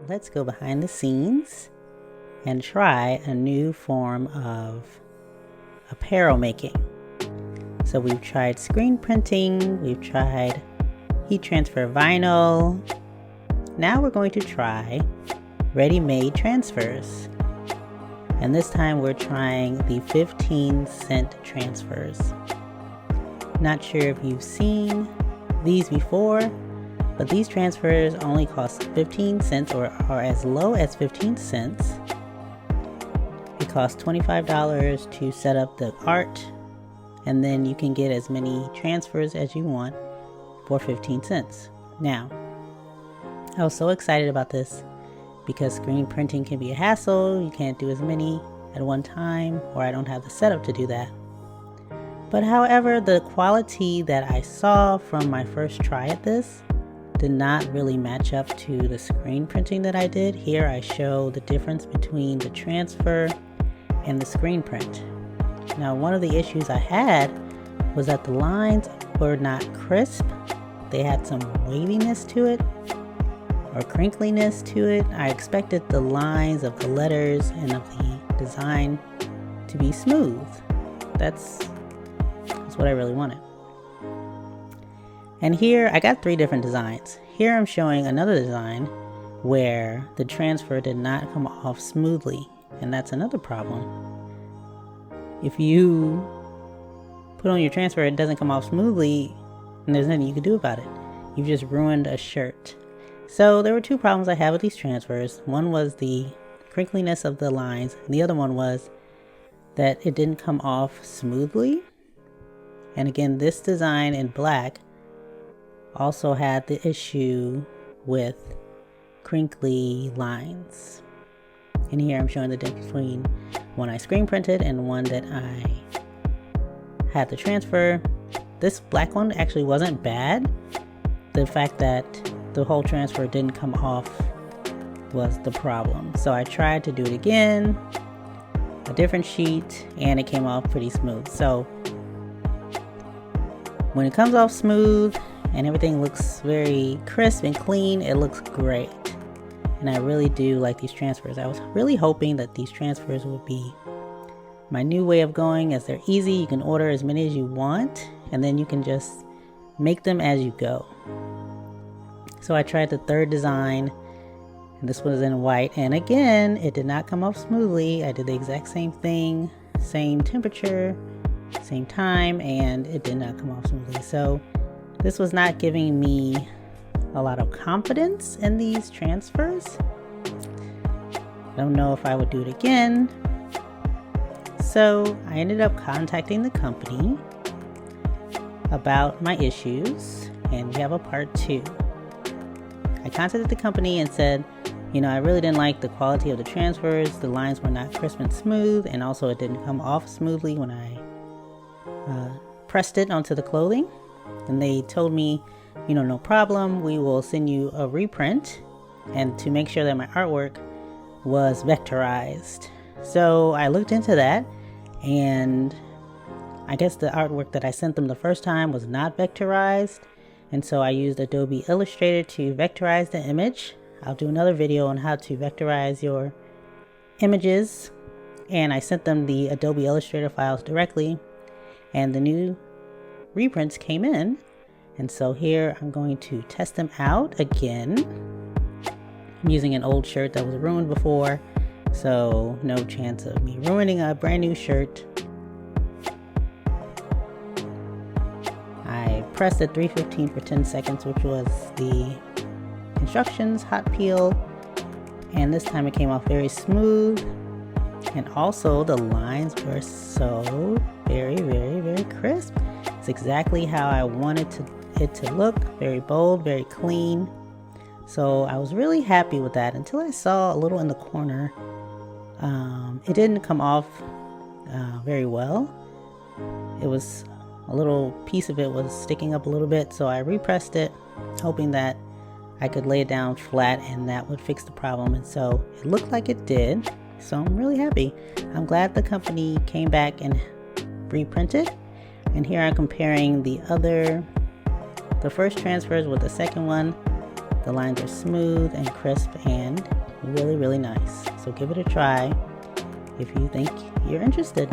let's go behind the scenes and try a new form of apparel making. So we've tried screen printing, we've tried heat transfer vinyl. Now we're going to try ready-made transfers. And this time we're trying the 15-cent transfers. Not sure if you've seen these before, but these transfers only cost 15 cents or are as low as 15 cents. It costs $25 to set up the art, and then you can get as many transfers as you want for 15 cents. Now, I was so excited about this because screen printing can be a hassle. You can't do as many at one time, or I don't have the setup to do that. But however, the quality that I saw from my first try at this did not really match up to the screen printing that I did. Here I show the difference between the transfer and the screen print. Now, one of the issues I had was that the lines were not crisp. They had some waviness to it or crinkliness to it. I expected the lines of the letters and of the design to be smooth. That's what I really wanted. And here I got 3 different designs. Here I'm showing another design where the transfer did not come off smoothly, and that's another problem. If you put on your transfer, it doesn't come off smoothly, and there's nothing you can do about it. You've just ruined a shirt. So there were 2 problems I had with these transfers. One was the crinkliness of the lines, and the other one was that it didn't come off smoothly. And again, this design in black also had the issue with crinkly lines. And here I'm showing the difference between one I screen printed and one that I had the transfer. This black one actually wasn't bad. The fact that the whole transfer didn't come off was the problem. So I tried to do it again, a different sheet, and it came off pretty smooth. So when it comes off smooth and everything looks very crisp and clean, it looks great. And I really do like these transfers. I was really hoping that these transfers would be my new way of going, as they're easy. You can order as many as you want, and then you can just make them as you go. So I tried the 3rd design, and this was in white. And again, it did not come off smoothly. I did the exact same thing, same temperature, same time, and it did not come off smoothly. So this was not giving me a lot of confidence in these transfers. I don't know if I would do it again. So I ended up contacting the company about my issues, and we have a part 2. I contacted the company and said, I really didn't like the quality of the transfers. The lines were not crisp and smooth, and also it didn't come off smoothly when I pressed it onto the clothing. And they told me, no problem, we will send you a reprint, and to make sure that my artwork was vectorized. So I looked into that, and I guess the artwork that I sent them the first time was not vectorized, and so I used Adobe Illustrator to vectorize the image. I'll do another video on how to vectorize your images, and I sent them the Adobe Illustrator files directly, and the new reprints came in. And so here I'm going to test them out again. I'm using an old shirt that was ruined before, so no chance of me ruining a brand new shirt. I pressed at 315 for 10 seconds, which was the instructions, hot peel, and this time it came off very smooth, and also the lines were so very, very, very crisp. It's exactly how I wanted it to look, very bold, very clean. So I was really happy with that until I saw a little in the corner. It didn't come off very well. It was a little piece of it was sticking up a little bit, so I repressed it, hoping that I could lay it down flat and that would fix the problem. And so it looked like it did. So I'm really happy. I'm glad the company came back and reprinted. And here I'm comparing the first transfers with the second one. The lines are smooth and crisp and really, really nice. So give it a try if you think you're interested.